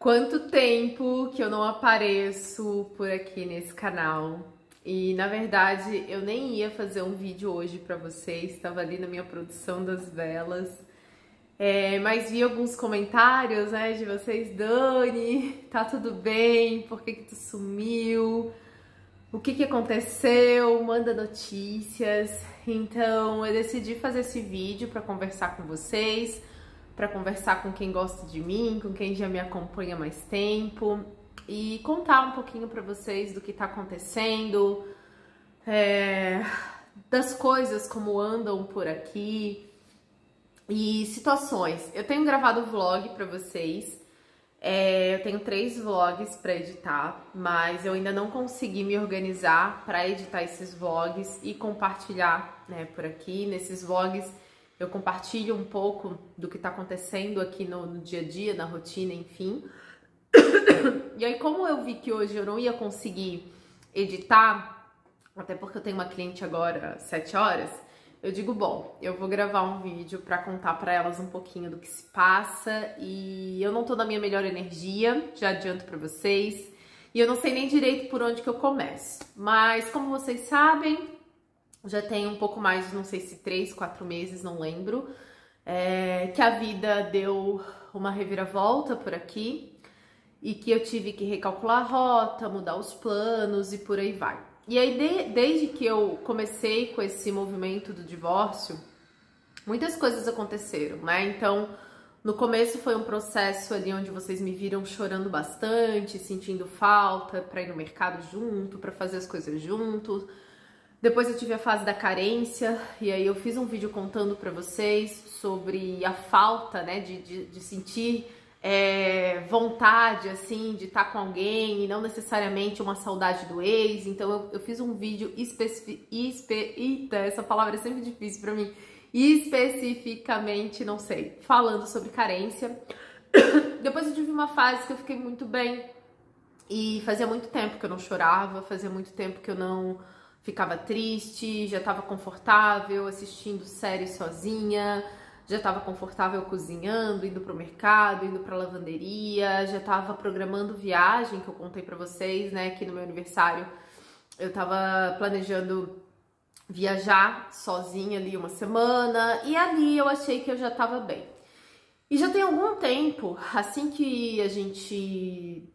Quanto tempo que eu não apareço por aqui nesse canal. E na verdade eu nem ia fazer um vídeo hoje pra vocês, estava ali na minha produção das velas. Mas vi alguns comentários, né, de vocês: Dani, tá tudo bem? Por que tu sumiu? O que aconteceu? Manda notícias. Então eu decidi fazer esse vídeo para conversar com vocês, para conversar com quem gosta de mim, com quem já me acompanha há mais tempo e contar um pouquinho para vocês do que tá acontecendo, das coisas como andam por aqui e situações. Eu tenho gravado vlog para vocês. Eu tenho 3 vlogs para editar, mas eu ainda não consegui me organizar para editar esses vlogs e compartilhar, né, por aqui. Nesses vlogs eu compartilho um pouco do que tá acontecendo aqui no dia a dia, na rotina, enfim. E aí, como eu vi que hoje eu não ia conseguir editar, até porque eu tenho uma cliente agora às 7 horas, eu digo, bom, eu vou gravar um vídeo pra contar pra elas um pouquinho do que se passa. E eu não tô na minha melhor energia, já adianto pra vocês. E eu não sei nem direito por onde que eu começo. Mas como vocês sabem, já tem um pouco mais de, não sei se 3, 4 meses, não lembro, que a vida deu uma reviravolta por aqui. E que eu tive que recalcular a rota, mudar os planos e por aí vai. E aí, desde que eu comecei com esse movimento do divórcio, muitas coisas aconteceram, né? Então, no começo foi um processo ali onde vocês me viram chorando bastante, sentindo falta para ir no mercado junto, para fazer as coisas juntos. Depois eu tive a fase da carência, e aí eu fiz um vídeo contando para vocês sobre a falta, né, de sentir vontade, assim, de estar com alguém e não necessariamente uma saudade do ex. Então eu fiz um vídeo Eita, essa palavra é sempre difícil pra mim. Especificamente, não sei, falando sobre carência. Depois eu tive uma fase que eu fiquei muito bem e fazia muito tempo que eu não chorava, fazia muito tempo que eu não ficava triste, já estava confortável assistindo séries sozinha, já estava confortável cozinhando, indo pro mercado, indo pra lavanderia, já estava programando viagem, que eu contei pra vocês, né, que no meu aniversário eu estava planejando viajar sozinha ali uma semana, e ali eu achei que eu já estava bem. E já tem algum tempo, assim que a gente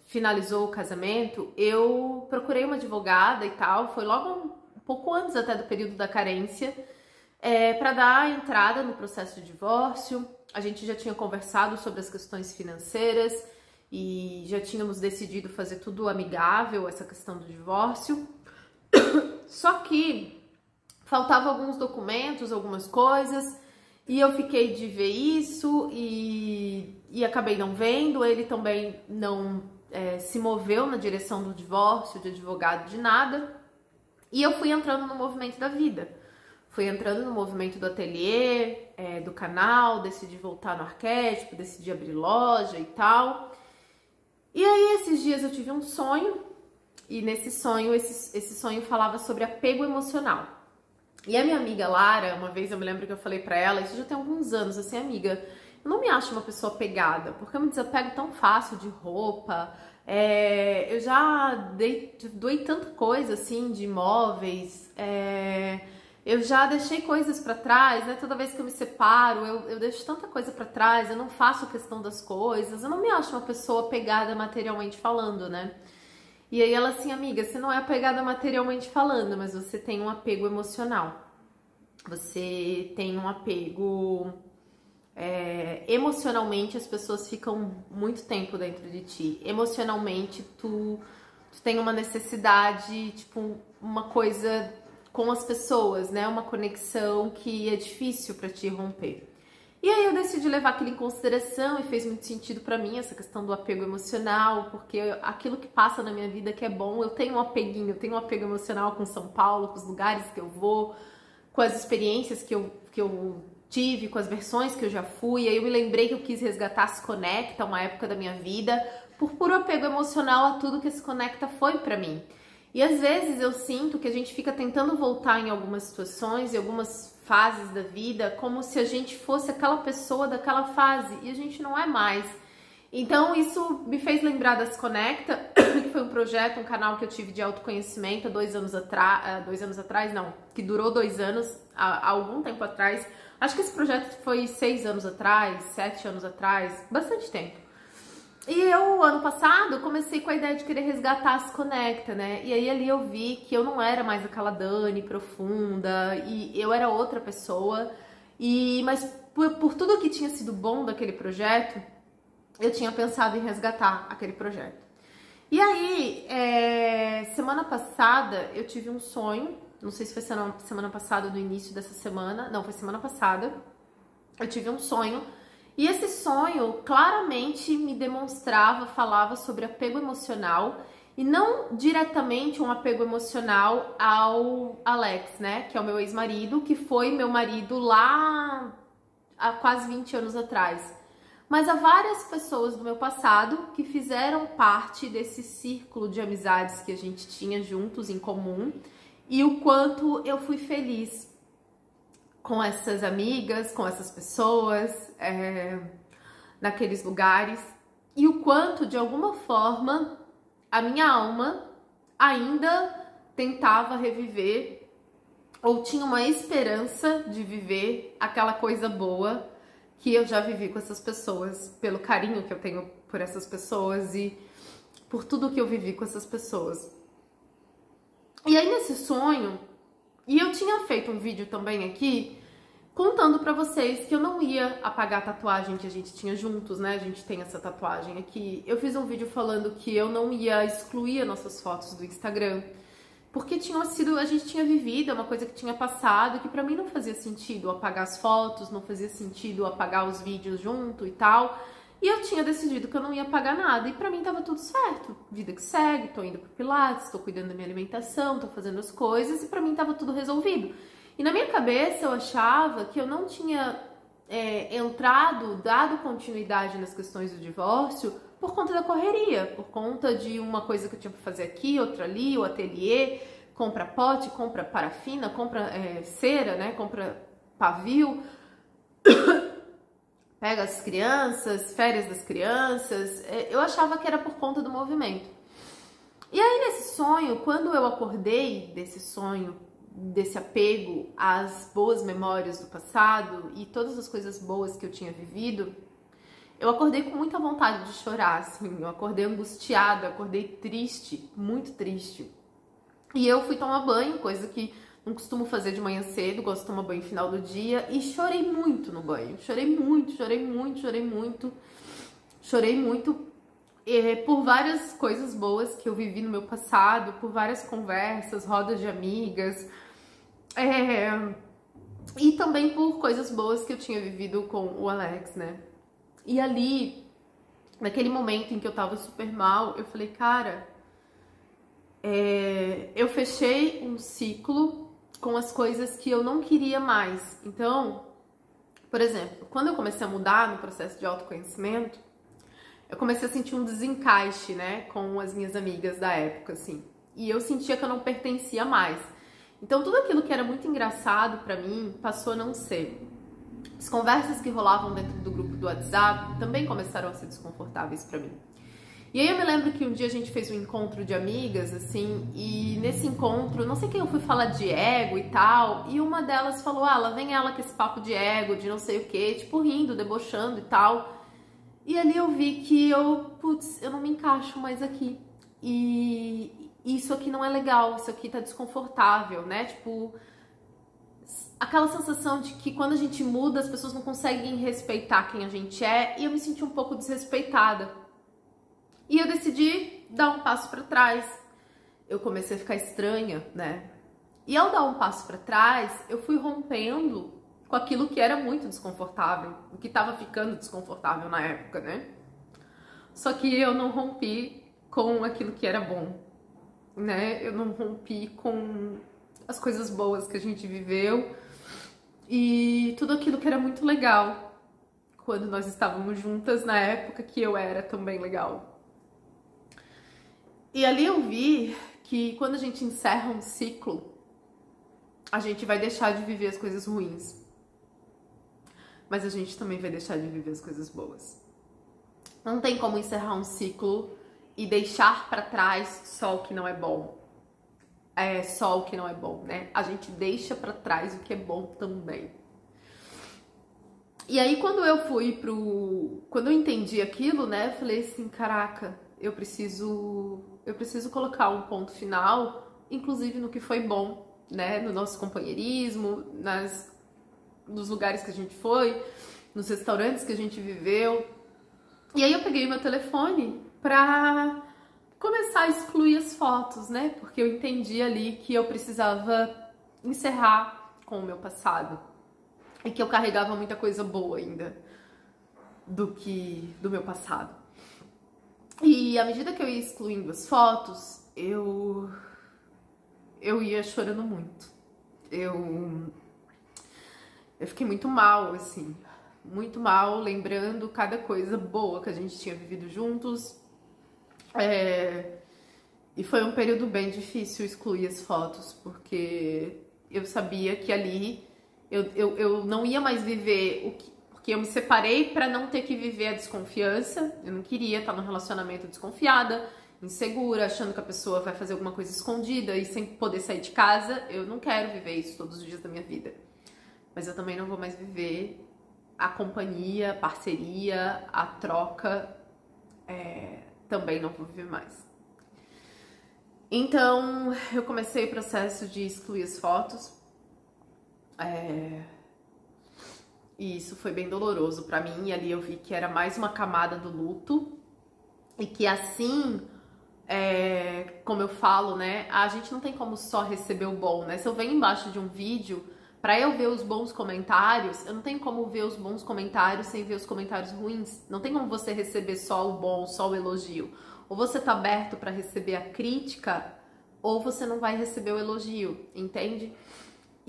finalizou o casamento, eu procurei uma advogada e tal, foi logo um pouco antes até do período da carência, para dar entrada no processo de divórcio. A gente já tinha conversado sobre as questões financeiras e já tínhamos decidido fazer tudo amigável, essa questão do divórcio. Só que faltavam alguns documentos, algumas coisas, e eu fiquei de ver isso e acabei não vendo. Ele também não se moveu na direção do divórcio, de advogado, de nada. E eu fui entrando no movimento da vida. Fui entrando no movimento do ateliê, do canal, decidi voltar no arquétipo, decidi abrir loja e tal. E aí, esses dias eu tive um sonho, e nesse sonho, esse sonho falava sobre apego emocional. E a minha amiga Lara, uma vez eu me lembro que eu falei pra ela, isso já tem alguns anos, assim, amiga, eu não me acho uma pessoa apegada, porque eu me desapego tão fácil de roupa, eu já doei tanta coisa, assim, de imóveis, eu já deixei coisas pra trás, né? Toda vez que eu me separo, eu deixo tanta coisa pra trás, eu não faço questão das coisas, eu não me acho uma pessoa apegada materialmente falando, né? E aí ela assim, amiga, você não é apegada materialmente falando, mas você tem um apego emocional. Você tem um apego... emocionalmente as pessoas ficam muito tempo dentro de ti. Emocionalmente tu tem uma necessidade, tipo, uma coisa com as pessoas, né? Uma conexão que é difícil pra te romper. E aí eu decidi levar aquilo em consideração e fez muito sentido pra mim essa questão do apego emocional, porque aquilo que passa na minha vida que é bom, eu tenho um apeguinho, eu tenho um apego emocional com São Paulo, com os lugares que eu vou, com as experiências que eu tive, com as versões que eu já fui. E aí eu me lembrei que eu quis resgatar Se Conecta, uma época da minha vida, por puro apego emocional a tudo que Se Conecta foi pra mim. E às vezes eu sinto que a gente fica tentando voltar em algumas situações e algumas fases da vida como se a gente fosse aquela pessoa daquela fase, e a gente não é mais. Então isso me fez lembrar da Se Conecta, que foi um projeto, um canal que eu tive de autoconhecimento há 2 anos atrás, 2 anos atrás não, que durou 2 anos, há algum tempo atrás. Acho que esse projeto foi 6 anos atrás, 7 anos atrás, bastante tempo. E eu, ano passado, comecei com a ideia de querer resgatar a Se Conecta, né? E aí ali eu vi que eu não era mais aquela Dani profunda, e eu era outra pessoa. Mas por tudo que tinha sido bom daquele projeto, eu tinha pensado em resgatar aquele projeto. E aí, semana passada, eu tive um sonho, não sei se foi semana passada, no início dessa semana, não, foi semana passada, eu tive um sonho. E esse sonho claramente me demonstrava, falava sobre apego emocional e não diretamente um apego emocional ao Alex, né? Que é o meu ex-marido, que foi meu marido lá há quase 20 anos atrás. Mas há várias pessoas do meu passado que fizeram parte desse círculo de amizades que a gente tinha juntos em comum e o quanto eu fui feliz com essas amigas, com essas pessoas, naqueles lugares, e o quanto, de alguma forma, a minha alma ainda tentava reviver ou tinha uma esperança de viver aquela coisa boa que eu já vivi com essas pessoas, pelo carinho que eu tenho por essas pessoas e por tudo que eu vivi com essas pessoas. E aí, nesse sonho, e eu tinha feito um vídeo também aqui, contando pra vocês que eu não ia apagar a tatuagem que a gente tinha juntos, né? A gente tem essa tatuagem aqui. Eu fiz um vídeo falando que eu não ia excluir as nossas fotos do Instagram, porque a gente tinha vivido, é uma coisa que tinha passado, que pra mim não fazia sentido apagar as fotos, não fazia sentido apagar os vídeos junto e tal. E eu tinha decidido que eu não ia apagar nada, e pra mim tava tudo certo. Vida que segue, tô indo pro Pilates, tô cuidando da minha alimentação, tô fazendo as coisas, e pra mim tava tudo resolvido. E na minha cabeça eu achava que eu não tinha dado continuidade nas questões do divórcio por conta da correria, por conta de uma coisa que eu tinha pra fazer aqui, outra ali, o ateliê, compra pote, compra parafina, compra cera, né? Compra pavio, pega as crianças, férias das crianças. Eu achava que era por conta do movimento. E aí nesse sonho, quando eu acordei desse sonho, desse apego às boas memórias do passado e todas as coisas boas que eu tinha vivido, eu acordei com muita vontade de chorar, assim, eu acordei angustiada, acordei triste, muito triste. E eu fui tomar banho, coisa que não costumo fazer de manhã cedo, gosto de tomar banho no final do dia, e chorei muito no banho, chorei muito por várias coisas boas que eu vivi no meu passado, por várias conversas, rodas de amigas, e também por coisas boas que eu tinha vivido com o Alex, né? E ali, naquele momento em que eu tava super mal, eu falei, cara, eu fechei um ciclo com as coisas que eu não queria mais. Então, por exemplo, quando eu comecei a mudar no processo de autoconhecimento, eu comecei a sentir um desencaixe, né, com as minhas amigas da época, assim. E eu sentia que eu não pertencia mais. Então, tudo aquilo que era muito engraçado pra mim passou a não ser. As conversas que rolavam dentro do grupo do WhatsApp também começaram a ser desconfortáveis pra mim. E aí eu me lembro que um dia a gente fez um encontro de amigas, assim, e nesse encontro, não sei quem eu fui falar de ego e tal, e uma delas falou, lá vem ela com esse papo de ego, de não sei o quê, tipo, rindo, debochando e tal. E ali eu vi que eu não me encaixo mais aqui. E isso aqui não é legal, isso aqui tá desconfortável, né? Tipo, aquela sensação de que quando a gente muda, as pessoas não conseguem respeitar quem a gente é, e eu me senti um pouco desrespeitada. E eu decidi dar um passo pra trás. Eu comecei a ficar estranha, né? E ao dar um passo pra trás, eu fui rompendo com aquilo que era muito desconfortável, o que estava ficando desconfortável na época, né? Só que eu não rompi com aquilo que era bom, né? Eu não rompi com as coisas boas que a gente viveu e tudo aquilo que era muito legal quando nós estávamos juntas na época que eu era também legal. E ali eu vi que quando a gente encerra um ciclo, a gente vai deixar de viver as coisas ruins. Mas a gente também vai deixar de viver as coisas boas. Não tem como encerrar um ciclo e deixar pra trás só o que não é bom. É só o que não é bom, né? A gente deixa pra trás o que é bom também. E aí quando eu entendi aquilo, né, eu falei assim, caraca, eu preciso colocar um ponto final, inclusive no que foi bom, né, no nosso companheirismo, nos lugares que a gente foi, nos restaurantes que a gente viveu. E aí eu peguei meu telefone pra começar a excluir as fotos, né, porque eu entendi ali que eu precisava encerrar com o meu passado. E que eu carregava muita coisa boa ainda do meu passado. E à medida que eu ia excluindo as fotos, eu ia chorando muito. Eu fiquei muito mal, assim, muito mal, lembrando cada coisa boa que a gente tinha vivido juntos. E foi um período bem difícil excluir as fotos, porque eu sabia que ali eu não ia mais viver porque eu me separei para não ter que viver a desconfiança. Eu não queria estar num relacionamento desconfiada, insegura, achando que a pessoa vai fazer alguma coisa escondida e sem poder sair de casa. Eu não quero viver isso todos os dias da minha vida. Mas eu também não vou mais viver a companhia, a parceria, a troca. Também não vou viver mais. Então, eu comecei o processo de excluir as fotos. E isso foi bem doloroso pra mim. E ali eu vi que era mais uma camada do luto. E que assim, como eu falo, né? A gente não tem como só receber o bom, né? Se eu venho embaixo de um vídeo, pra eu ver os bons comentários, eu não tenho como ver os bons comentários sem ver os comentários ruins. Não tem como você receber só o bom, só o elogio. Ou você tá aberto pra receber a crítica, ou você não vai receber o elogio, entende?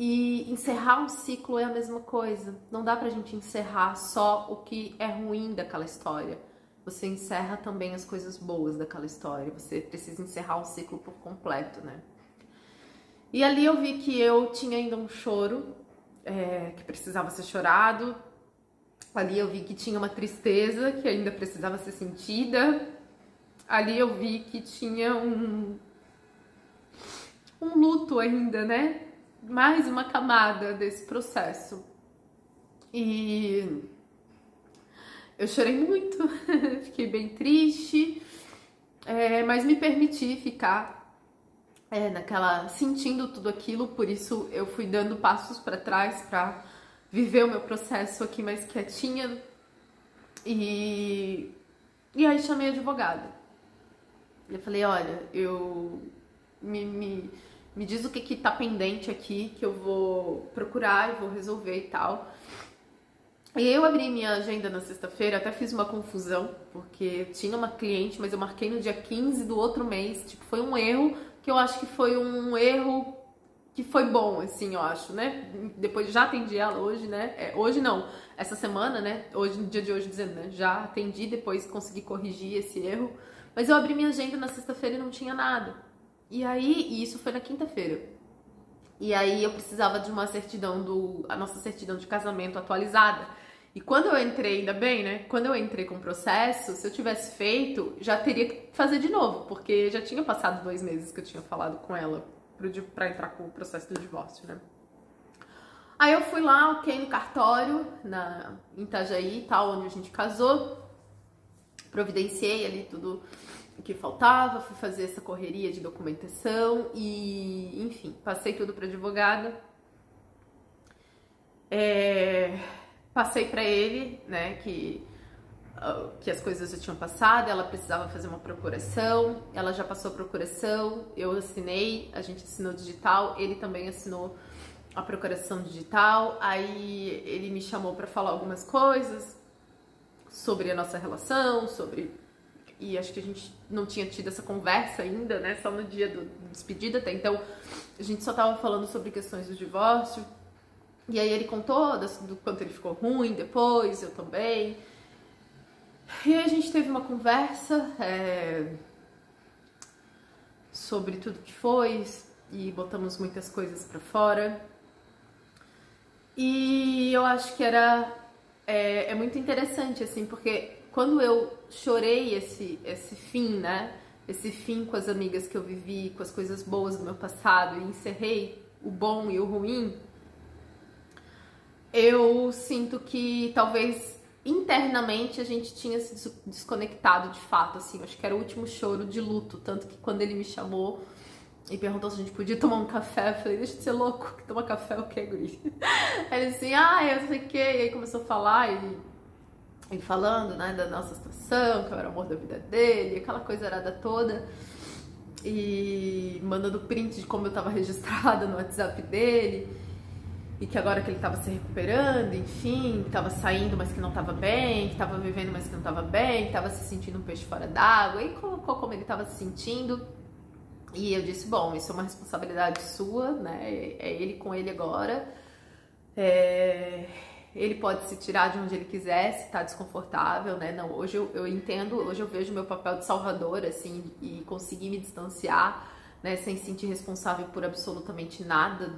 E encerrar um ciclo é a mesma coisa. Não dá pra gente encerrar só o que é ruim daquela história. Você encerra também as coisas boas daquela história. Você precisa encerrar o ciclo por completo, né? E ali eu vi que eu tinha ainda um choro que precisava ser chorado. Ali eu vi que tinha uma tristeza que ainda precisava ser sentida. Ali eu vi que tinha um luto ainda, né? Mais uma camada desse processo. E eu chorei muito, fiquei bem triste, mas me permiti ficar sentindo tudo aquilo. Por isso eu fui dando passos para trás para viver o meu processo aqui mais quietinha. E aí chamei a advogada. Eu falei, olha, me diz o que tá pendente aqui, que eu vou procurar e vou resolver e tal. E aí eu abri minha agenda na sexta-feira, até fiz uma confusão, porque tinha uma cliente, mas eu marquei no dia 15 do outro mês. Tipo, foi um erro, que eu acho que foi um erro que foi bom, assim, eu acho, né? Depois já atendi ela hoje, né? Hoje não, essa semana, né? Hoje, no dia de hoje, dizendo, né? Já atendi, depois consegui corrigir esse erro. Mas eu abri minha agenda na sexta-feira e não tinha nada. E isso foi na quinta-feira. E aí eu precisava de uma certidão a nossa certidão de casamento atualizada. E quando eu entrei, ainda bem, né? Quando eu entrei com o processo, se eu tivesse feito, já teria que fazer de novo, porque já tinha passado 2 meses que eu tinha falado com ela pra entrar com o processo do divórcio, né? Aí eu fui lá, no cartório, em Itajaí, tal, onde a gente casou. Providenciei ali tudo o que faltava, fui fazer essa correria de documentação e, enfim, passei tudo para advogada. Passei para ele, né, que as coisas já tinham passado, ela precisava fazer uma procuração, ela já passou a procuração, eu assinei, a gente assinou digital, ele também assinou a procuração digital. Aí ele me chamou para falar algumas coisas sobre a nossa relação, e acho que a gente não tinha tido essa conversa ainda, né? Só no dia do despedida, até então a gente só tava falando sobre questões do divórcio. E aí ele contou do quanto ele ficou ruim depois, eu também. E aí a gente teve uma conversa sobre tudo que foi e botamos muitas coisas pra fora. E eu acho que é muito interessante, assim, porque quando eu chorei esse fim, né? Esse fim com as amigas que eu vivi, com as coisas boas do meu passado e encerrei o bom e o ruim, eu sinto que talvez internamente a gente tinha se desconectado de fato, assim. Acho que era o último choro de luto, tanto que quando ele me chamou e perguntou se a gente podia tomar um café, eu falei, deixa de ser louco, que tomar café é o que, guri? Aí ele assim, eu sei o que, e aí começou a falar e falando, né, da nossa situação, que eu era o amor da vida dele, aquela coisa arada toda, e mandando print de como eu tava registrada no WhatsApp dele, e que agora que ele tava se recuperando, enfim, que tava saindo, mas que não tava bem, que tava vivendo, mas que não tava bem, que tava se sentindo um peixe fora d'água, e colocou como ele tava se sentindo. E eu disse, bom, isso é uma responsabilidade sua, né? É ele com ele agora. Ele pode se tirar de onde ele quiser, se tá desconfortável, né? Não, hoje eu entendo, hoje eu vejo meu papel de salvador, assim, e conseguir me distanciar, né? Sem sentir responsável por absolutamente nada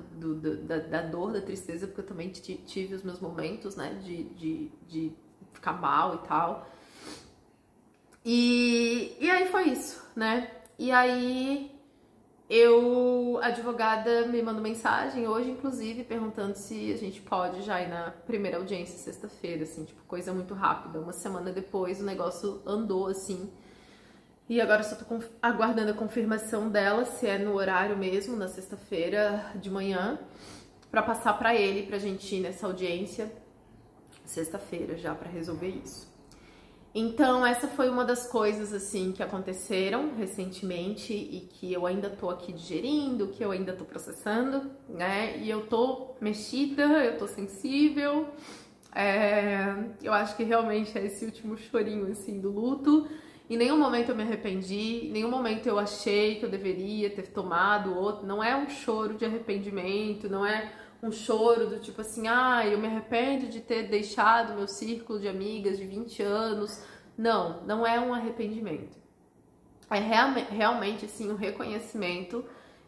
da dor, da tristeza, porque eu também tive os meus momentos, né? De ficar mal e tal. E aí foi isso, né? E aí a advogada me mandou mensagem hoje, inclusive, perguntando se a gente pode já ir na primeira audiência sexta-feira, assim, tipo, coisa muito rápida. Uma semana depois o negócio andou, assim. E agora eu só tô aguardando a confirmação dela, se é no horário mesmo, na sexta-feira de manhã, pra passar pra ele, pra gente ir nessa audiência sexta-feira já, pra resolver isso. Então, essa foi uma das coisas, assim, que aconteceram recentemente e que eu ainda tô aqui digerindo, que eu ainda tô processando, né? E eu tô mexida, eu tô sensível. Eu acho que realmente é esse último chorinho, assim, do luto. Em nenhum momento eu me arrependi, em nenhum momento eu achei que eu deveria ter tomado outro. Não é um choro de arrependimento, não é um choro do tipo assim, eu me arrependo de ter deixado meu círculo de amigas de 20 anos. Não, não é um arrependimento. É realmente, assim, um reconhecimento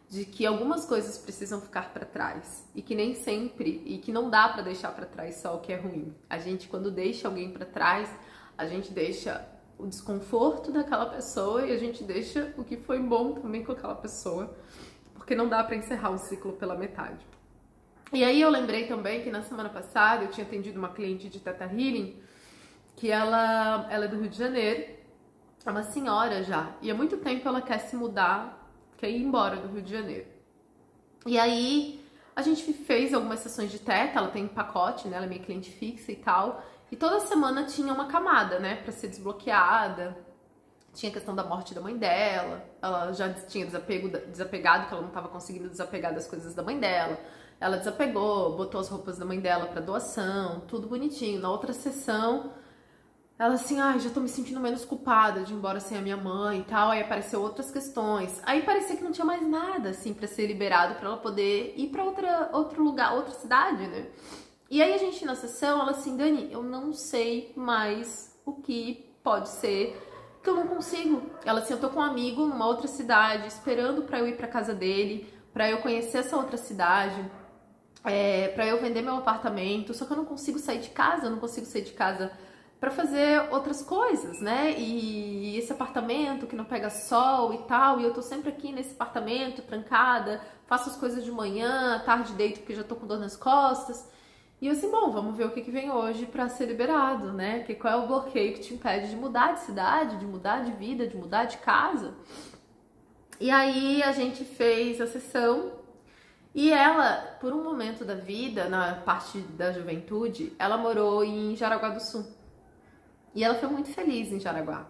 de que algumas coisas precisam ficar para trás e que nem sempre, e que não dá para deixar para trás só o que é ruim. A gente, quando deixa alguém para trás, a gente deixa o desconforto daquela pessoa e a gente deixa o que foi bom também com aquela pessoa, porque não dá para encerrar um ciclo pela metade. E aí eu lembrei também que na semana passada eu tinha atendido uma cliente de Theta Healing, que ela é do Rio de Janeiro, é uma senhora já, e há muito tempo ela quer se mudar, quer ir embora do Rio de Janeiro. E aí a gente fez algumas sessões de Theta, ela tem um pacote, né, ela é minha cliente fixa e tal, e toda semana tinha uma camada, né, pra ser desbloqueada. Tinha a questão da morte da mãe dela, ela já tinha desapegado, que ela não estava conseguindo desapegar das coisas da mãe dela. Ela desapegou, botou as roupas da mãe dela para doação, tudo bonitinho. Na outra sessão, ela assim, já tô me sentindo menos culpada de ir embora sem a minha mãe e tal. Aí apareceu outras questões. Aí parecia que não tinha mais nada, assim, para ser liberado, para ela poder ir para outro lugar, outra cidade, né? E aí a gente, na sessão, ela assim, Dani, eu não sei mais o que pode ser, que eu não consigo. Ela assim, eu tô com um amigo numa outra cidade, esperando pra eu ir pra casa dele, pra eu conhecer essa outra cidade, pra eu vender meu apartamento, só que eu não consigo sair de casa, eu não consigo sair de casa pra fazer outras coisas, né? E esse apartamento que não pega sol e tal, e eu tô sempre aqui nesse apartamento, trancada, faço as coisas de manhã, à tarde deito porque já tô com dor nas costas. E eu assim, bom, vamos ver o que vem hoje pra ser liberado, né? Qual é o bloqueio que te impede de mudar de cidade, de mudar de vida, de mudar de casa. E aí a gente fez a sessão e ela, por um momento da vida, na parte da juventude, ela morou em Jaraguá do Sul. E ela foi muito feliz em Jaraguá.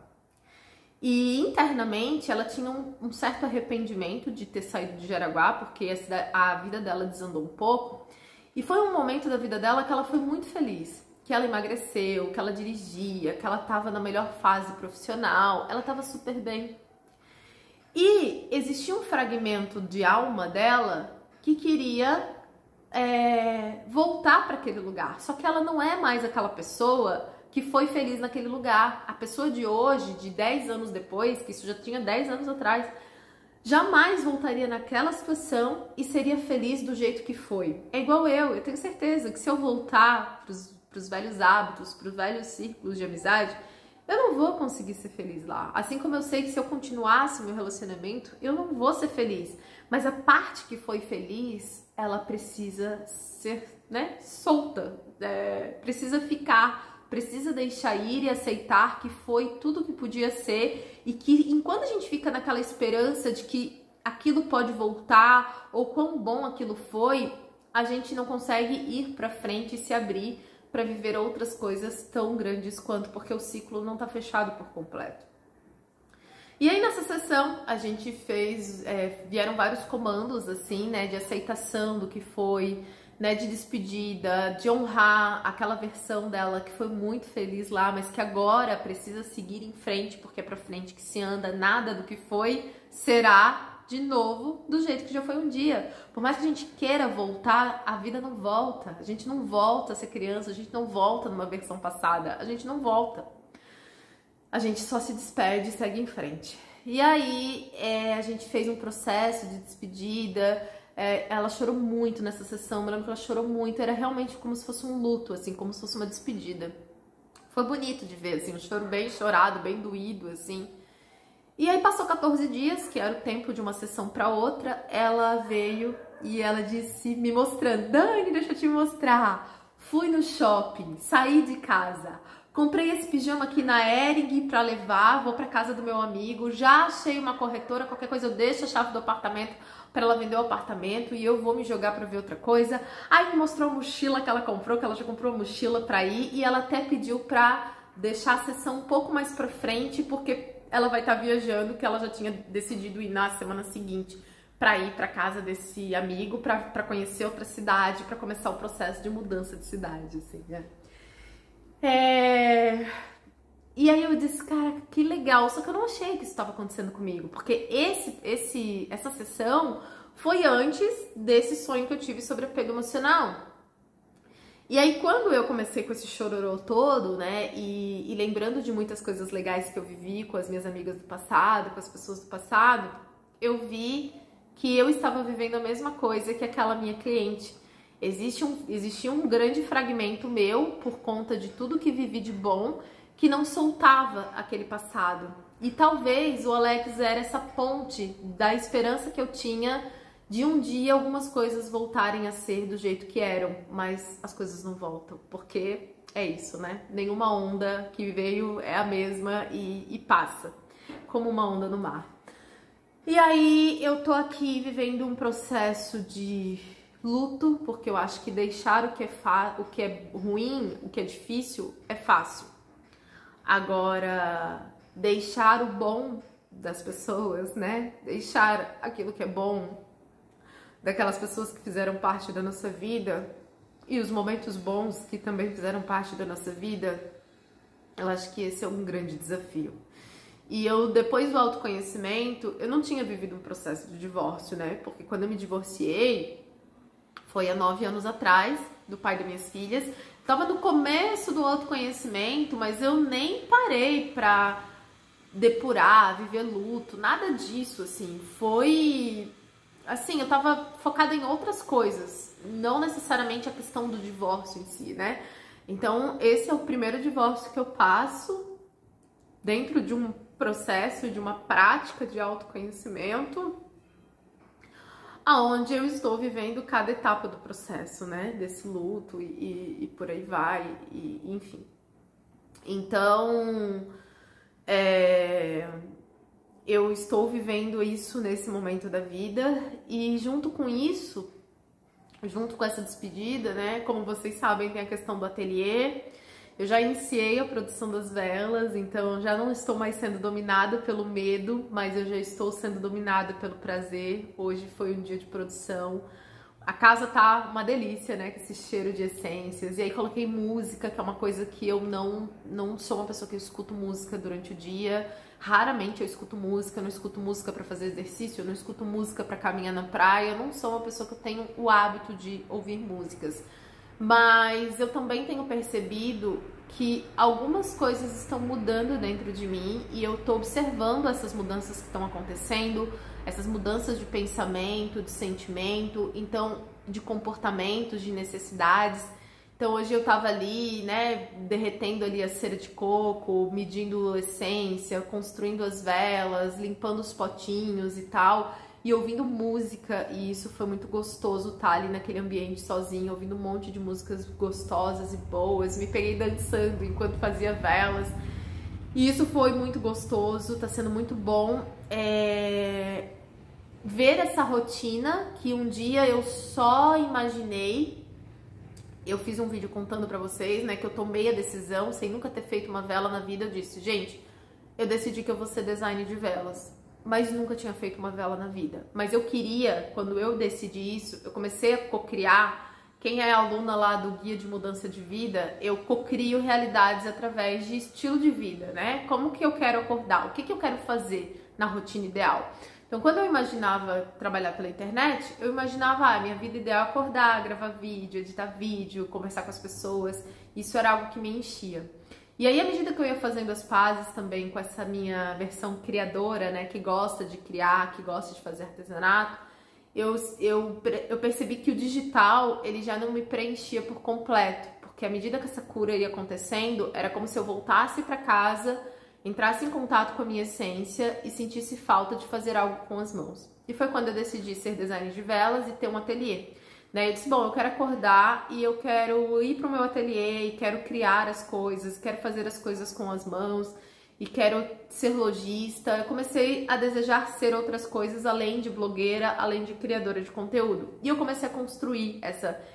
E internamente ela tinha um certo arrependimento de ter saído de Jaraguá, porque a vida dela desandou um pouco. E foi um momento da vida dela que ela foi muito feliz, que ela emagreceu, que ela dirigia, que ela estava na melhor fase profissional, ela estava super bem. E existia um fragmento de alma dela que queria voltar para aquele lugar, só que ela não é mais aquela pessoa que foi feliz naquele lugar. A pessoa de hoje, de 10 anos depois, que isso já tinha 10 anos atrás, jamais voltaria naquela situação e seria feliz do jeito que foi. É igual eu tenho certeza que se eu voltar pros velhos hábitos, pros velhos círculos de amizade, eu não vou conseguir ser feliz lá. Assim como eu sei que se eu continuasse o meu relacionamento, eu não vou ser feliz. Mas a parte que foi feliz, ela precisa ser, né, solta. Precisa ficar, precisa deixar ir e aceitar que foi tudo que podia ser. E que enquanto a gente fica naquela esperança de que aquilo pode voltar, ou quão bom aquilo foi, a gente não consegue ir pra frente e se abrir para viver outras coisas tão grandes quanto, porque o ciclo não tá fechado por completo. E aí nessa sessão a gente fez, vieram vários comandos assim, né, de aceitação do que foi, né, de despedida, de honrar aquela versão dela que foi muito feliz lá, mas que agora precisa seguir em frente, porque é pra frente que se anda, nada do que foi será de novo do jeito que já foi um dia. Por mais que a gente queira voltar, a vida não volta. A gente não volta a ser criança, a gente não volta numa versão passada, a gente não volta. A gente só se despede e segue em frente. E aí a gente fez um processo de despedida. Ela chorou muito nessa sessão, eu lembro que ela chorou muito. Era realmente como se fosse um luto, assim, como se fosse uma despedida. Foi bonito de ver, assim, um choro bem chorado, bem doído, assim. E aí passou 14 dias, que era o tempo de uma sessão para outra, ela veio e ela disse, me mostrando, Dani, deixa eu te mostrar, fui no shopping, saí de casa, comprei esse pijama aqui na Hering para levar, vou para casa do meu amigo, já achei uma corretora, qualquer coisa eu deixo a chave do apartamento para ela vender o apartamento e eu vou me jogar para ver outra coisa. Aí me mostrou a mochila que ela comprou, que ela já comprou uma mochila para ir, e ela até pediu para deixar a sessão um pouco mais para frente, porque ela vai estar viajando, que ela já tinha decidido ir na semana seguinte para ir para casa desse amigo, para conhecer outra cidade, para começar o processo de mudança de cidade, assim, né? E aí eu disse, cara, que legal, só que eu não achei que isso estava acontecendo comigo, porque essa sessão foi antes desse sonho que eu tive sobre apego emocional. E aí, quando eu comecei com esse chororô todo, né, e lembrando de muitas coisas legais que eu vivi com as minhas amigas do passado, com as pessoas do passado, eu vi que eu estava vivendo a mesma coisa que aquela minha cliente. Existia um grande fragmento meu, por conta de tudo que vivi de bom, que não soltava aquele passado. E talvez o Alex era essa ponte da esperança que eu tinha de um dia algumas coisas voltarem a ser do jeito que eram, mas as coisas não voltam, porque é isso, né? Nenhuma onda que veio é a mesma e passa, como uma onda no mar. E aí eu tô aqui vivendo um processo de luto, porque eu acho que deixar o que é ruim, o que é difícil, é fácil. Agora, deixar o bom das pessoas, né? Deixar aquilo que é bom daquelas pessoas que fizeram parte da nossa vida e os momentos bons que também fizeram parte da nossa vida, eu acho que esse é um grande desafio. E eu, depois do autoconhecimento, eu não tinha vivido um processo de divórcio, né? Porque quando eu me divorciei, foi há 9 anos atrás, do pai das minhas filhas. Tava no começo do autoconhecimento, mas eu nem parei pra depurar, viver luto, nada disso, assim. Foi... assim, eu tava focada em outras coisas, não necessariamente a questão do divórcio em si, né? Então, esse é o primeiro divórcio que eu passo dentro de um processo, de uma prática de autoconhecimento, aonde eu estou vivendo cada etapa do processo, né? Desse luto e por aí vai, enfim. Então, eu estou vivendo isso nesse momento da vida e junto com isso, junto com essa despedida, né? Como vocês sabem, tem a questão do ateliê. Eu já iniciei a produção das velas, então já não estou mais sendo dominada pelo medo, mas eu já estou sendo dominada pelo prazer. Hoje foi um dia de produção. A casa tá uma delícia, né? Com esse cheiro de essências. E aí coloquei música, que é uma coisa que eu não sou uma pessoa que escuto música durante o dia. Raramente eu escuto música, eu não escuto música para fazer exercício, eu não escuto música para caminhar na praia. Eu não sou uma pessoa que eu tenho o hábito de ouvir músicas. Mas eu também tenho percebido que algumas coisas estão mudando dentro de mim e eu tô observando essas mudanças que estão acontecendo, essas mudanças de pensamento, de sentimento, então de comportamentos, de necessidades. Então Então hoje eu tava ali, né, derretendo ali a cera de coco, medindo essência, construindo as velas, limpando os potinhos e tal, e ouvindo música, e isso foi muito gostoso estar ali naquele ambiente sozinho, ouvindo um monte de músicas gostosas e boas, me peguei dançando enquanto fazia velas, e isso foi muito gostoso, tá sendo muito bom, ver essa rotina que um dia eu só imaginei. Eu fiz um vídeo contando pra vocês, né, que eu tomei a decisão, sem nunca ter feito uma vela na vida, eu disse, gente, eu decidi que eu vou ser designer de velas, mas nunca tinha feito uma vela na vida. Mas eu queria, quando eu decidi isso, eu comecei a cocriar. Quem é aluna lá do Guia de Mudança de Vida, eu cocrio realidades através de estilo de vida, né? Como que eu quero acordar? O que eu quero fazer na rotina ideal? Então, quando eu imaginava trabalhar pela internet, eu imaginava, minha vida ideal é acordar, gravar vídeo, editar vídeo, conversar com as pessoas. Isso era algo que me enchia. E aí, à medida que eu ia fazendo as pazes também com essa minha versão criadora, né, que gosta de criar, que gosta de fazer artesanato, eu percebi que o digital, ele já não me preenchia por completo, porque à medida que essa cura ia acontecendo, era como se eu voltasse para casa, entrasse em contato com a minha essência e sentisse falta de fazer algo com as mãos. E foi quando eu decidi ser designer de velas e ter um ateliê. Eu disse, bom, eu quero acordar e eu quero ir para o meu ateliê e quero criar as coisas, quero fazer as coisas com as mãos e quero ser lojista. Eu comecei a desejar ser outras coisas além de blogueira, além de criadora de conteúdo. E eu comecei a construir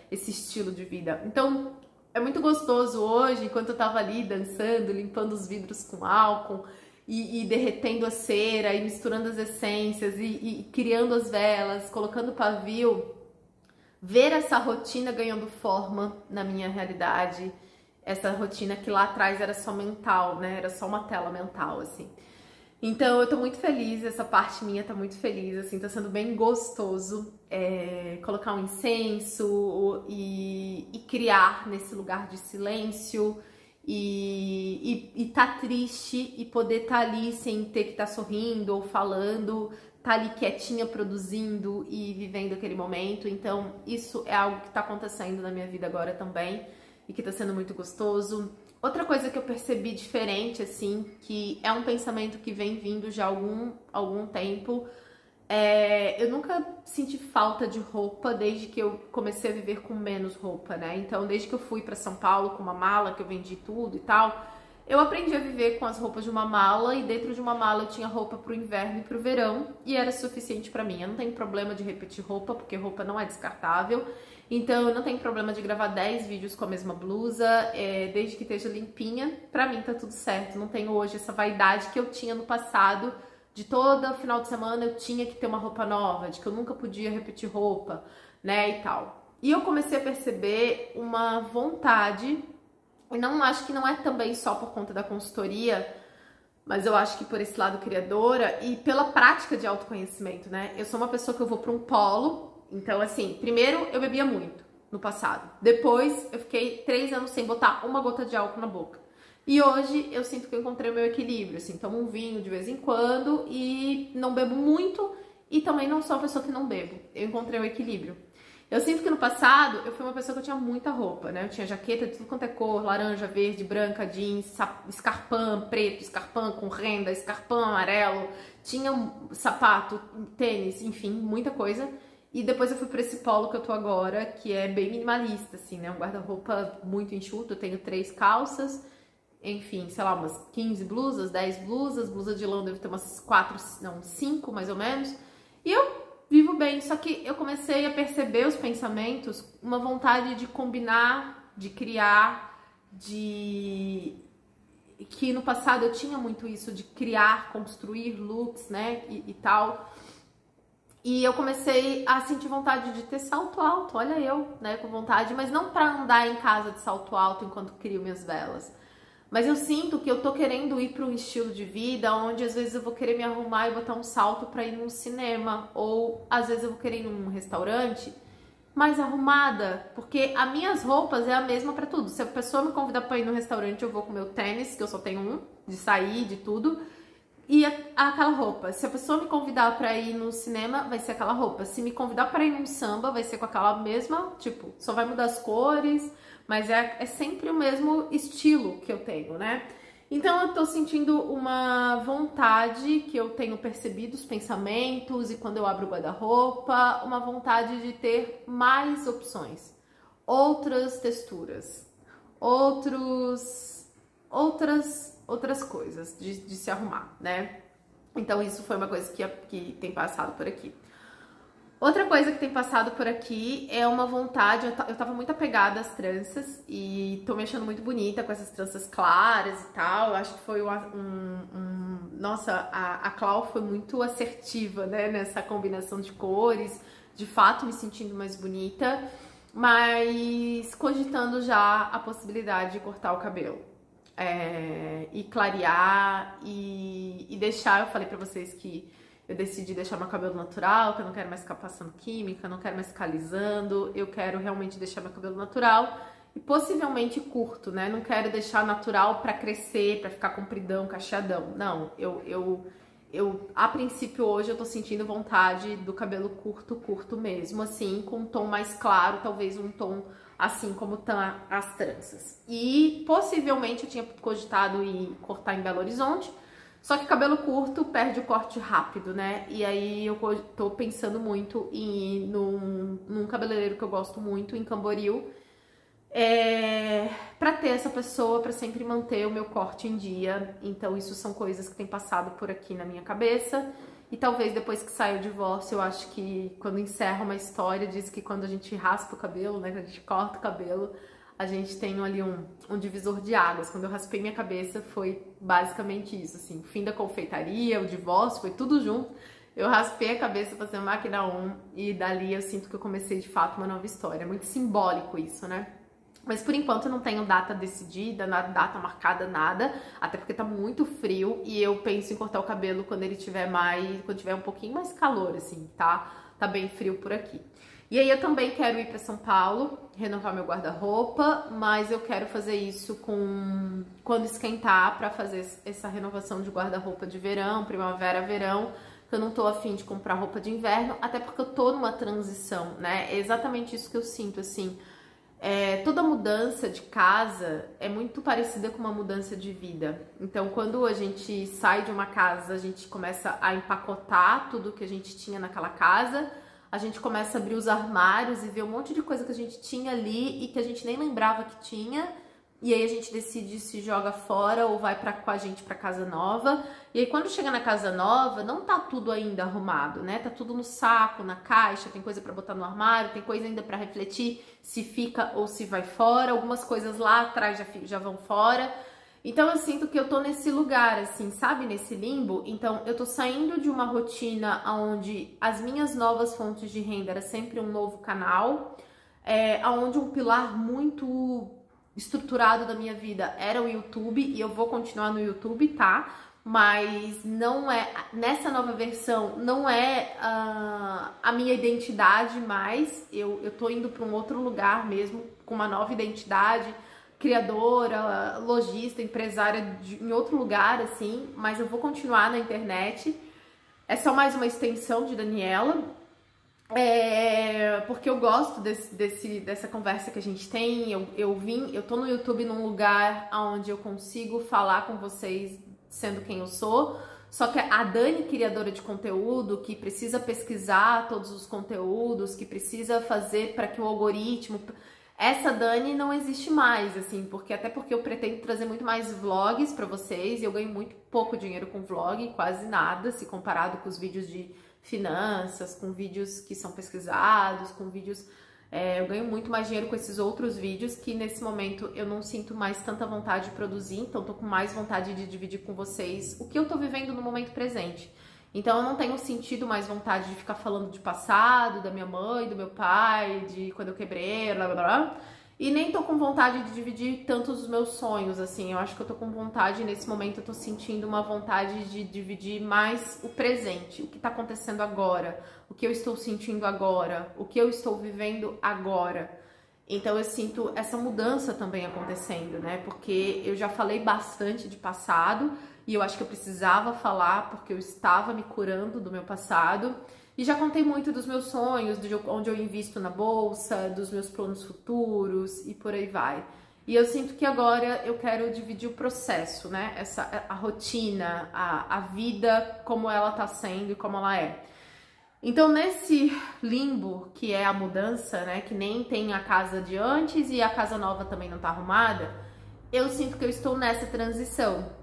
esse estilo de vida. Então, é muito gostoso hoje, enquanto eu tava ali dançando, limpando os vidros com álcool e derretendo a cera e misturando as essências e criando as velas, colocando pavio, ver essa rotina ganhando forma na minha realidade, essa rotina que lá atrás era só mental, né? Era só uma tela mental, assim. Então eu tô muito feliz, essa parte minha tá muito feliz, assim, tá sendo bem gostoso colocar um incenso e criar nesse lugar de silêncio e tá triste e poder tá ali sem ter que estar sorrindo ou falando, tá ali quietinha produzindo e vivendo aquele momento. Então isso é algo que tá acontecendo na minha vida agora também e que tá sendo muito gostoso. Outra coisa que eu percebi diferente, assim, que é um pensamento que vem vindo já há algum tempo, eu nunca senti falta de roupa desde que eu comecei a viver com menos roupa, né? Então, desde que eu fui pra São Paulo com uma mala, que eu vendi tudo e tal, eu aprendi a viver com as roupas de uma mala e dentro de uma mala eu tinha roupa pro inverno e pro verão e era suficiente pra mim. Eu não tenho problema de repetir roupa, porque roupa não é descartável. Então eu não tenho problema de gravar 10 vídeos com a mesma blusa, desde que esteja limpinha, pra mim tá tudo certo. Não tenho hoje essa vaidade que eu tinha no passado, de todo final de semana eu tinha que ter uma roupa nova, de que eu nunca podia repetir roupa, né, e tal. E eu comecei a perceber uma vontade, e acho que não é também só por conta da consultoria, mas eu acho que por esse lado criadora e pela prática de autoconhecimento, né? Eu sou uma pessoa que eu vou pra um polo. Então, assim, primeiro eu bebia muito no passado. Depois eu fiquei 3 anos sem botar uma gota de álcool na boca. E hoje eu sinto que eu encontrei o meu equilíbrio, assim, tomo um vinho de vez em quando e não bebo muito e também não sou uma pessoa que não bebo. Eu encontrei o equilíbrio. Eu sinto que no passado eu fui uma pessoa que eu tinha muita roupa, né? Eu tinha jaqueta de tudo quanto é cor, laranja, verde, branca, jeans, escarpão preto, escarpão com renda, escarpão amarelo, tinha um sapato, tênis, enfim, muita coisa. E depois eu fui pra esse polo que eu tô agora, que é bem minimalista, assim, né? Um guarda-roupa muito enxuto, eu tenho 3 calças, enfim, sei lá, umas 15 blusas, 10 blusas, blusa de lã deve ter umas 5 mais ou menos. E eu vivo bem, só que eu comecei a perceber os pensamentos, uma vontade de combinar, de criar, que no passado eu tinha muito isso, de criar, construir looks, né, e tal. E eu comecei a sentir vontade de ter salto alto, olha eu, né, com vontade, mas não pra andar em casa de salto alto enquanto crio minhas velas. Mas eu sinto que eu tô querendo ir para um estilo de vida onde às vezes eu vou querer me arrumar e botar um salto para ir num cinema, ou às vezes eu vou querer ir num restaurante mais arrumada, porque as minhas roupas é a mesma para tudo. Se a pessoa me convidar para ir no restaurante, eu vou com meu tênis, que eu só tenho um, de sair, de tudo, e aquela roupa. Se a pessoa me convidar para ir no cinema, vai ser aquela roupa. Se me convidar para ir num samba, vai ser com aquela mesma, tipo, só vai mudar as cores, mas é sempre o mesmo estilo que eu tenho, né? Então eu tô sentindo uma vontade que eu tenho percebido os pensamentos e quando eu abro o guarda-roupa, uma vontade de ter mais opções, outras texturas, outras coisas de se arrumar, né? Então isso foi uma coisa que tem passado por aqui. Outra coisa que tem passado por aqui é uma vontade, eu tava muito apegada às tranças e tô me achando muito bonita com essas tranças claras e tal. Eu acho que foi nossa, a Clau foi muito assertiva, né, nessa combinação de cores, de fato me sentindo mais bonita, mas cogitando já a possibilidade de cortar o cabelo. E clarear e deixar, eu falei pra vocês que eu decidi deixar meu cabelo natural, que eu não quero mais ficar passando química, não quero mais ficar alisando, eu quero realmente deixar meu cabelo natural e possivelmente curto, né? Não quero deixar natural pra crescer, pra ficar compridão, cacheadão. Não, a princípio hoje eu tô sentindo vontade do cabelo curto mesmo, assim, com um tom mais claro, talvez um tom assim como tá as tranças. E possivelmente eu tinha cogitado em cortar em Belo Horizonte, só que cabelo curto perde o corte rápido, né? E aí eu tô pensando muito em ir num cabeleireiro que eu gosto muito, em Camboriú, pra ter essa pessoa, pra sempre manter o meu corte em dia. Então isso são coisas que tem passado por aqui na minha cabeça. E talvez depois que saia o divórcio, eu acho que quando encerra uma história, diz que quando a gente raspa o cabelo, né, quando a gente corta o cabelo, a gente tem ali um divisor de águas. Quando eu raspei minha cabeça, foi basicamente isso, assim, o fim da confeitaria, o divórcio, foi tudo junto. Eu raspei a cabeça fazendo máquina 1 e dali eu sinto que eu comecei de fato uma nova história. É muito simbólico isso, né? Mas por enquanto eu não tenho data decidida, data marcada, nada, até porque tá muito frio e eu penso em cortar o cabelo quando ele tiver quando tiver um pouquinho mais calor, assim, tá? Tá bem frio por aqui. E aí eu também quero ir para São Paulo, renovar meu guarda-roupa, mas eu quero fazer isso quando esquentar, para fazer essa renovação de guarda-roupa de verão, primavera, verão, que eu não tô afim de comprar roupa de inverno, até porque eu tô numa transição, né? É exatamente isso que eu sinto, assim. Toda mudança de casa é muito parecida com uma mudança de vida. Então, quando a gente sai de uma casa, a gente começa a empacotar tudo que a gente tinha naquela casa, a gente começa a abrir os armários e ver um monte de coisa que a gente tinha ali e que a gente nem lembrava que tinha. E aí a gente decide se joga fora ou vai com a gente pra casa nova. E aí quando chega na casa nova, não tá tudo ainda arrumado, né? Tá tudo no saco, na caixa, tem coisa pra botar no armário, tem coisa ainda pra refletir se fica ou se vai fora. Algumas coisas lá atrás já vão fora. Então eu sinto que eu tô nesse lugar, assim, sabe? Nesse limbo. Então eu tô saindo de uma rotina onde as minhas novas fontes de renda era sempre um novo canal, onde um pilar muito estruturado da minha vida era o YouTube, e eu vou continuar no YouTube, tá? Mas não é, nessa nova versão, não é a minha identidade mais. Eu tô indo para um outro lugar mesmo, com uma nova identidade, criadora, lojista, empresária em outro lugar, assim, mas eu vou continuar na internet. É só mais uma extensão de Daniela. Porque eu gosto dessa conversa que a gente tem. Eu tô no YouTube num lugar onde eu consigo falar com vocês sendo quem eu sou. Só que a Dani, criadora de conteúdo, que precisa pesquisar todos os conteúdos, que precisa fazer para que o algoritmo... Essa Dani não existe mais, assim, até porque eu pretendo trazer muito mais vlogs para vocês, e eu ganho muito pouco dinheiro com vlog, quase nada, se comparado com os vídeos de finanças, com vídeos que são pesquisados, com vídeos... eu ganho muito mais dinheiro com esses outros vídeos, que nesse momento eu não sinto mais tanta vontade de produzir, então tô com mais vontade de dividir com vocês o que eu tô vivendo no momento presente. Então eu não tenho sentido mais vontade de ficar falando de passado, da minha mãe, do meu pai, de quando eu quebrei, blá blá blá. E nem tô com vontade de dividir tantos os meus sonhos, assim. Eu acho que eu tô com vontade, nesse momento eu tô sentindo uma vontade de dividir mais o presente, o que tá acontecendo agora, o que eu estou sentindo agora, o que eu estou vivendo agora. Então eu sinto essa mudança também acontecendo, né? Porque eu já falei bastante de passado e eu acho que eu precisava falar porque eu estava me curando do meu passado. E já contei muito dos meus sonhos, de onde eu invisto na bolsa, dos meus planos futuros e por aí vai. E eu sinto que agora eu quero dividir o processo, né? A rotina, a vida, como ela tá sendo e como ela é. Então, nesse limbo que é a mudança, né? Que nem tem a casa de antes e a casa nova também não tá arrumada, eu sinto que eu estou nessa transição.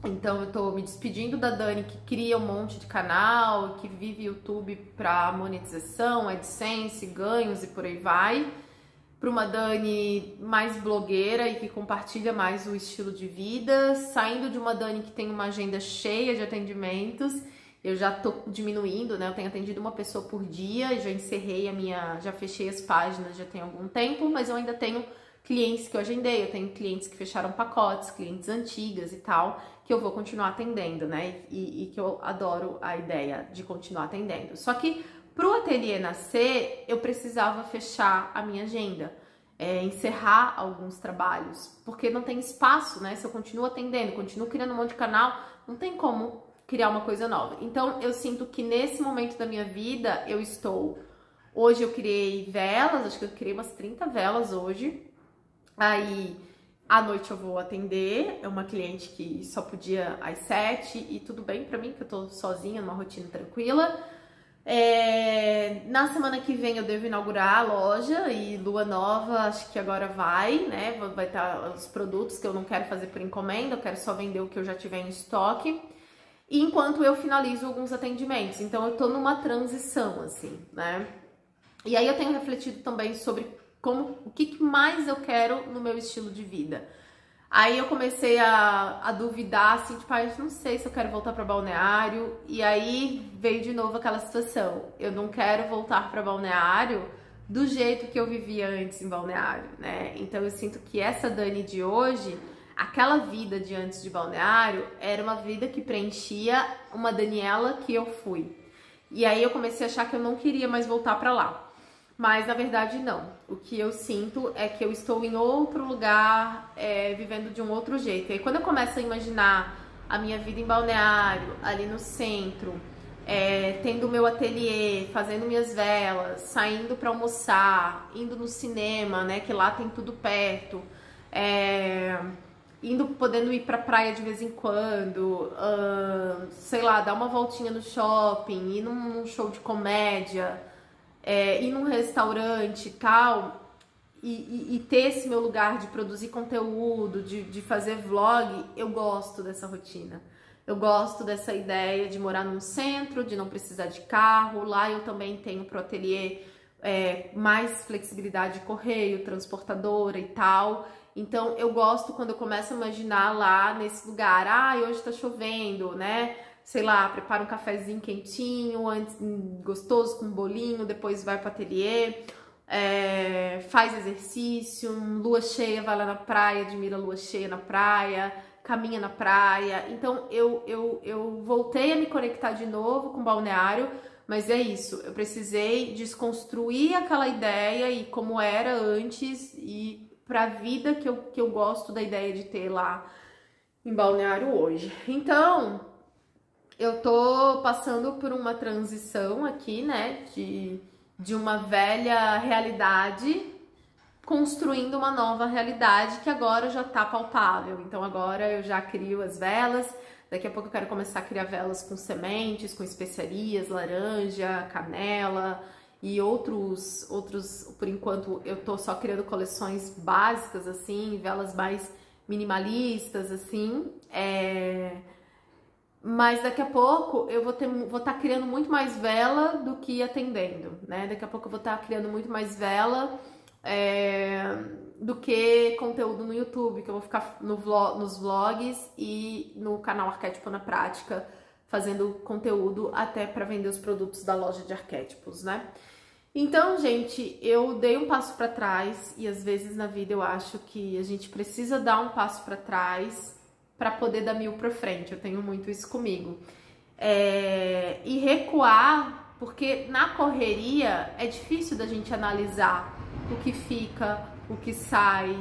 Então eu tô me despedindo da Dani que cria um monte de canal, que vive YouTube pra monetização, AdSense, ganhos e por aí vai, para uma Dani mais blogueira e que compartilha mais o estilo de vida, saindo de uma Dani que tem uma agenda cheia de atendimentos. Eu já tô diminuindo, né? Eu tenho atendido uma pessoa por dia, já encerrei já fechei as páginas já tem algum tempo, mas eu ainda tenho clientes que eu agendei, eu tenho clientes que fecharam pacotes, clientes antigas e tal, que eu vou continuar atendendo, né? E que eu adoro a ideia de continuar atendendo. Só que pro ateliê nascer, eu precisava fechar a minha agenda, encerrar alguns trabalhos, porque não tem espaço, né? Se eu continuo atendendo, continuo criando um monte de canal, não tem como criar uma coisa nova. Então, eu sinto que nesse momento da minha vida, hoje eu criei velas, acho que eu criei umas 30 velas hoje. Aí, à noite eu vou atender, é uma cliente que só podia às 7 e tudo bem pra mim, que eu tô sozinha, numa rotina tranquila. Na semana que vem eu devo inaugurar a loja e lua nova, acho que agora vai, né? Vai estar os produtos que eu não quero fazer por encomenda, eu quero só vender o que eu já tiver em estoque. E enquanto eu finalizo alguns atendimentos, então eu tô numa transição, assim, né? E aí eu tenho refletido também sobre o que mais eu quero no meu estilo de vida. Aí eu comecei a duvidar, assim, tipo, não sei se eu quero voltar para Balneário. E aí veio de novo aquela situação. Eu não quero voltar para Balneário do jeito que eu vivia antes em Balneário, né? Então eu sinto que essa Dani de hoje, aquela vida de antes de Balneário, era uma vida que preenchia uma Daniela que eu fui. E aí eu comecei a achar que eu não queria mais voltar para lá. Mas, na verdade, não. O que eu sinto é que eu estou em outro lugar, vivendo de um outro jeito. E aí, quando eu começo a imaginar a minha vida em Balneário, ali no centro, tendo o meu ateliê, fazendo minhas velas, saindo para almoçar, indo no cinema, né, que lá tem tudo perto, podendo ir pra praia de vez em quando, sei lá, dar uma voltinha no shopping, ir num show de comédia, ir num restaurante e tal, e ter esse meu lugar de produzir conteúdo, de fazer vlog, eu gosto dessa rotina. Eu gosto dessa ideia de morar num centro, de não precisar de carro. Lá eu também tenho pro ateliê mais flexibilidade de correio, transportadora e tal. Então eu gosto quando eu começo a imaginar lá nesse lugar, hoje tá chovendo, né? Sei lá, prepara um cafezinho quentinho, antes, gostoso com um bolinho, depois vai pro ateliê, faz exercício, lua cheia, vai lá na praia, admira a lua cheia na praia, caminha na praia. Então eu voltei a me conectar de novo com o Balneário, mas é isso, eu precisei desconstruir aquela ideia e como era antes e pra vida que eu gosto da ideia de ter lá em Balneário hoje. Então eu tô passando por uma transição aqui, né, de uma velha realidade, construindo uma nova realidade que agora já tá palpável. Então agora eu já crio as velas, daqui a pouco eu quero começar a criar velas com sementes, com especiarias, laranja, canela e outros, por enquanto eu tô só criando coleções básicas, assim, velas mais minimalistas, assim, mas daqui a pouco eu vou estar criando muito mais vela do que atendendo, né? Daqui a pouco eu vou estar criando muito mais vela do que conteúdo no YouTube, que eu vou ficar nos vlogs e no canal Arquétipo na Prática, fazendo conteúdo até para vender os produtos da loja de arquétipos, né? Então, gente, eu dei um passo para trás e às vezes na vida eu acho que a gente precisa dar um passo para trás para poder dar 1000 para frente. Eu tenho muito isso comigo. E recuar, porque na correria é difícil da gente analisar o que fica, o que sai,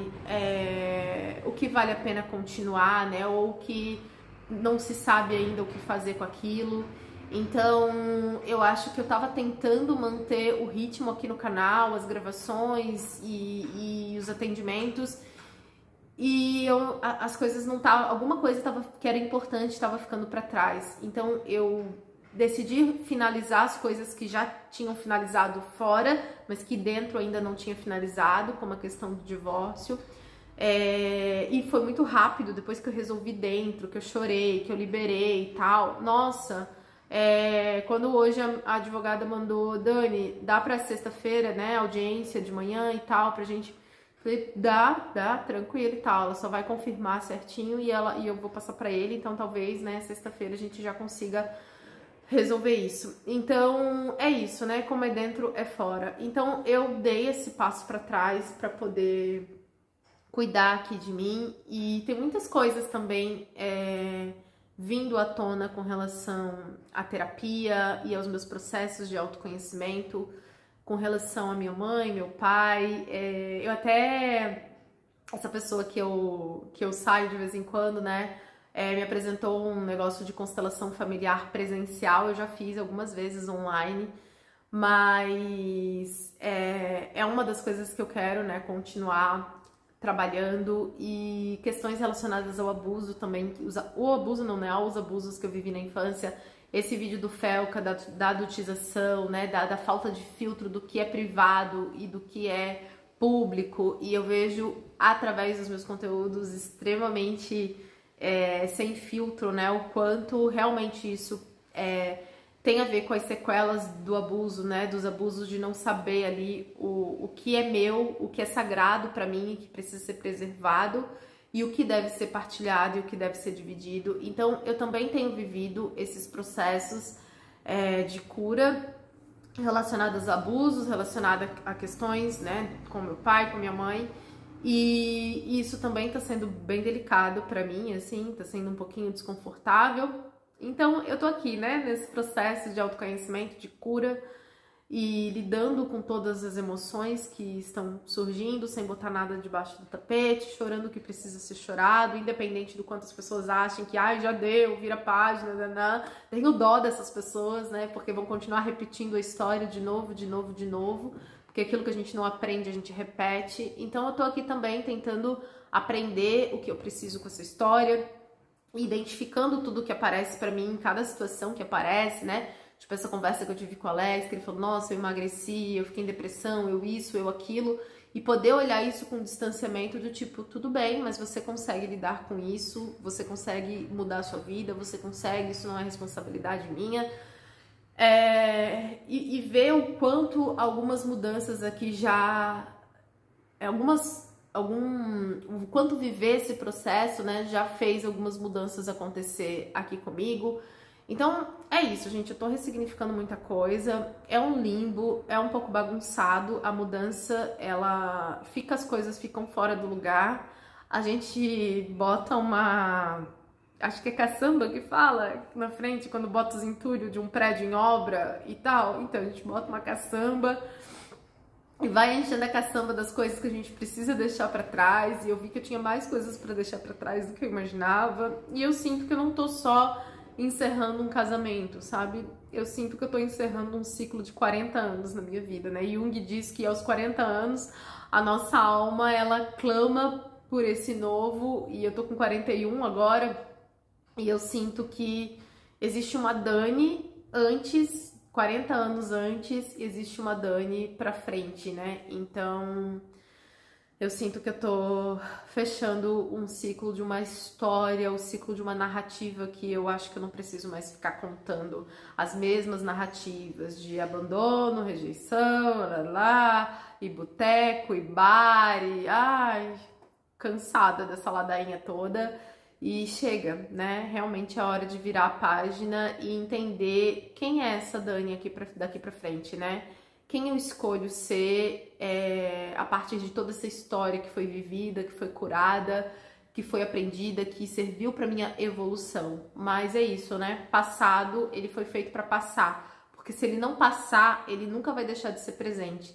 o que vale a pena continuar, né? Ou o que não se sabe ainda o que fazer com aquilo. Então, eu acho que eu tava tentando manter o ritmo aqui no canal, as gravações e os atendimentos, e as coisas não estavam, alguma coisa que era importante estava ficando para trás. Então, eu decidi finalizar as coisas que já tinham finalizado fora, mas que dentro ainda não tinha finalizado, como a questão do divórcio. E foi muito rápido, depois que eu resolvi dentro, que eu chorei, que eu liberei e tal. Nossa, quando hoje a advogada mandou, Dani, dá pra sexta-feira, né, audiência de manhã e tal, pra gente... Falei, dá, tranquilo e tal, ela só vai confirmar certinho e eu vou passar pra ele, então talvez, né, sexta-feira a gente já consiga resolver isso. Então, é isso, né, como é dentro, é fora. Então, eu dei esse passo pra trás pra poder cuidar aqui de mim, e tem muitas coisas também vindo à tona com relação à terapia e aos meus processos de autoconhecimento, com relação à minha mãe, meu pai. Eu até, essa pessoa que eu saio de vez em quando, né, me apresentou um negócio de constelação familiar presencial. Eu já fiz algumas vezes online, mas é uma das coisas que eu quero, né, continuar trabalhando. E questões relacionadas ao abuso também, o abuso não, né, aos abusos que eu vivi na infância. Esse vídeo do Felca, da adultização, né, da falta de filtro do que é privado e do que é público, e eu vejo através dos meus conteúdos extremamente sem filtro, né, o quanto realmente isso tem a ver com as sequelas do abuso, né, dos abusos de não saber ali o que é meu, o que é sagrado pra mim e que precisa ser preservado, e o que deve ser partilhado e o que deve ser dividido. Então, eu também tenho vivido esses processos de cura relacionados a abusos, relacionados a questões, né, com meu pai, com minha mãe, e isso também tá sendo bem delicado pra mim, assim, tá sendo um pouquinho desconfortável. Então, eu tô aqui, né, nesse processo de autoconhecimento, de cura, e lidando com todas as emoções que estão surgindo, sem botar nada debaixo do tapete, chorando o que precisa ser chorado, independente do quanto as pessoas achem que já deu, vira página, nanã. Tenho dó dessas pessoas, né, porque vão continuar repetindo a história de novo, porque aquilo que a gente não aprende, a gente repete. Então eu tô aqui também tentando aprender o que eu preciso com essa história, identificando tudo que aparece pra mim em cada situação que aparece, né? Tipo, essa conversa que eu tive com o Alex, que ele falou, nossa, eu emagreci, eu fiquei em depressão, eu isso, eu aquilo, e poder olhar isso com distanciamento do tipo, tudo bem, mas você consegue lidar com isso, você consegue mudar a sua vida, você consegue, isso não é responsabilidade minha. E ver o quanto algumas mudanças aqui já... o quanto viver esse processo, né, já fez algumas mudanças acontecer aqui comigo. Então, é isso, gente, eu tô ressignificando muita coisa, é um limbo, é um pouco bagunçado, a mudança, as coisas ficam fora do lugar, a gente bota acho que é caçamba que fala na frente, quando bota os entulhos de um prédio em obra e tal, então a gente bota uma caçamba e vai enchendo a caçamba das coisas que a gente precisa deixar pra trás, e eu vi que eu tinha mais coisas pra deixar pra trás do que eu imaginava, e eu sinto que eu não tô só encerrando um casamento, sabe? Eu sinto que eu tô encerrando um ciclo de 40 anos na minha vida, né? Jung diz que aos 40 anos a nossa alma, ela clama por esse novo, e eu tô com 41 agora, e eu sinto que existe uma Dani antes, 40 anos antes, existe uma Dani pra frente, né? Então, eu sinto que eu tô fechando um ciclo de uma história, o ciclo de uma narrativa que eu acho que eu não preciso mais ficar contando as mesmas narrativas de abandono, rejeição, e boteco, e bar, cansada dessa ladainha toda. E chega, né? Realmente é hora de virar a página e entender quem é essa Dani daqui pra frente, né? Quem eu escolho ser a partir de toda essa história que foi vivida, que foi curada, que foi aprendida, que serviu para minha evolução. Mas é isso, né? Passado, ele foi feito para passar, porque se ele não passar, ele nunca vai deixar de ser presente.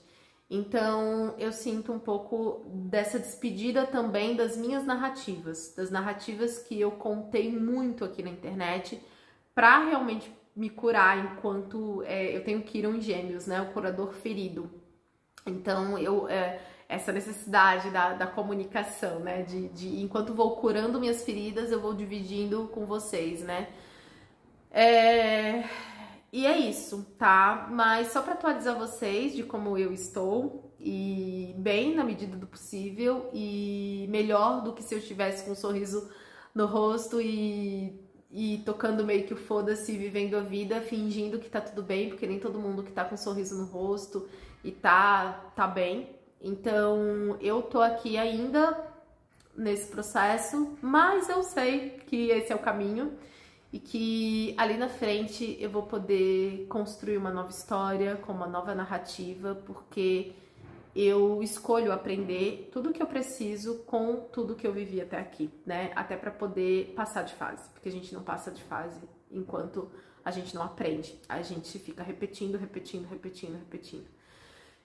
Então eu sinto um pouco dessa despedida também das minhas narrativas, das narrativas que eu contei muito aqui na internet para realmente me curar enquanto eu tenho Quirón em Gêmeos, né? O curador ferido. Então essa necessidade da comunicação, né? De enquanto vou curando minhas feridas, eu vou dividindo com vocês, né? E é isso, tá? Mas só para atualizar vocês de como eu estou, e bem na medida do possível, e melhor do que se eu estivesse com um sorriso no rosto e tocando meio que o foda-se, vivendo a vida, fingindo que tá tudo bem, porque nem todo mundo que tá com um sorriso no rosto e tá bem. Então eu tô aqui ainda nesse processo, mas eu sei que esse é o caminho. E que ali na frente eu vou poder construir uma nova história, com uma nova narrativa, porque eu escolho aprender tudo que eu preciso com tudo que eu vivi até aqui, né? Até para poder passar de fase, porque a gente não passa de fase enquanto a gente não aprende. A gente fica repetindo.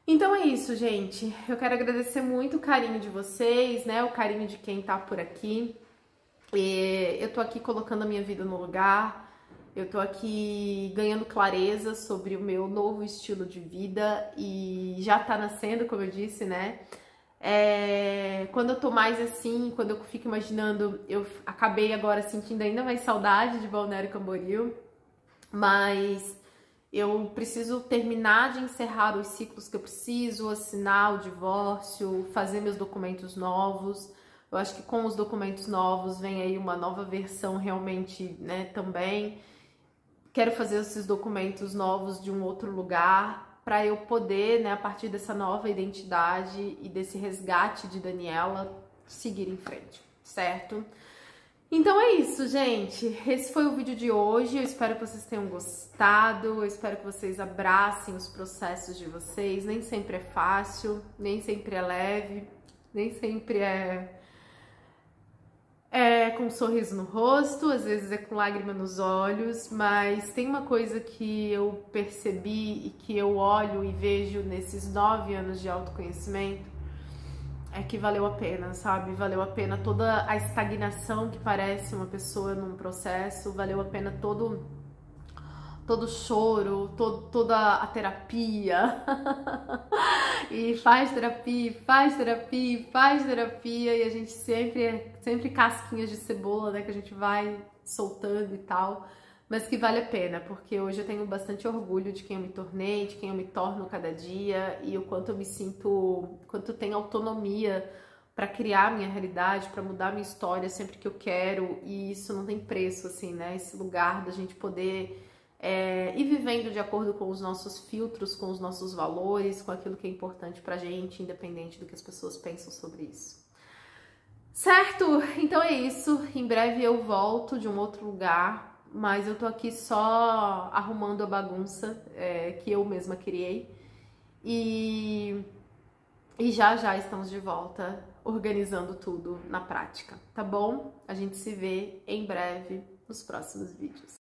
Então é isso, gente. Eu quero agradecer muito o carinho de vocês, né? O carinho de quem tá por aqui. Eu tô aqui colocando a minha vida no lugar, eu tô aqui ganhando clareza sobre o meu novo estilo de vida e já tá nascendo, como eu disse, né? Quando eu tô mais assim, quando eu fico imaginando, eu acabei agora sentindo ainda mais saudade de Balneário Camboriú, mas eu preciso terminar de encerrar os ciclos que eu preciso, assinar o divórcio, fazer meus documentos novos. Eu acho que com os documentos novos vem aí uma nova versão realmente, né, também. Quero fazer esses documentos novos de um outro lugar para eu poder, né, a partir dessa nova identidade e desse resgate de Daniela, seguir em frente, certo? Então é isso, gente. Esse foi o vídeo de hoje. Eu espero que vocês tenham gostado. Eu espero que vocês abracem os processos de vocês. Nem sempre é fácil, nem sempre é leve, nem sempre é com um sorriso no rosto, às vezes é com lágrima nos olhos, mas tem uma coisa que eu percebi e que eu olho e vejo nesses 9 anos de autoconhecimento, é que valeu a pena, sabe? Valeu a pena toda a estagnação que parece uma pessoa num processo, valeu a pena todo o choro, toda a terapia. E faz terapia, e a gente sempre casquinhas de cebola, né, que a gente vai soltando e tal, mas que vale a pena, porque hoje eu tenho bastante orgulho de quem eu me tornei, de quem eu me torno cada dia, e o quanto eu me sinto, quanto eu tenho autonomia para criar minha realidade, para mudar minha história sempre que eu quero, e isso não tem preço, assim, né, esse lugar da gente poder ir vivendo de acordo com os nossos filtros, com os nossos valores, com aquilo que é importante pra gente, independente do que as pessoas pensam sobre isso. Certo? Então é isso. Em breve eu volto de um outro lugar, mas eu tô aqui só arrumando a bagunça que eu mesma criei. E já estamos de volta, organizando tudo na prática, tá bom? A gente se vê em breve nos próximos vídeos.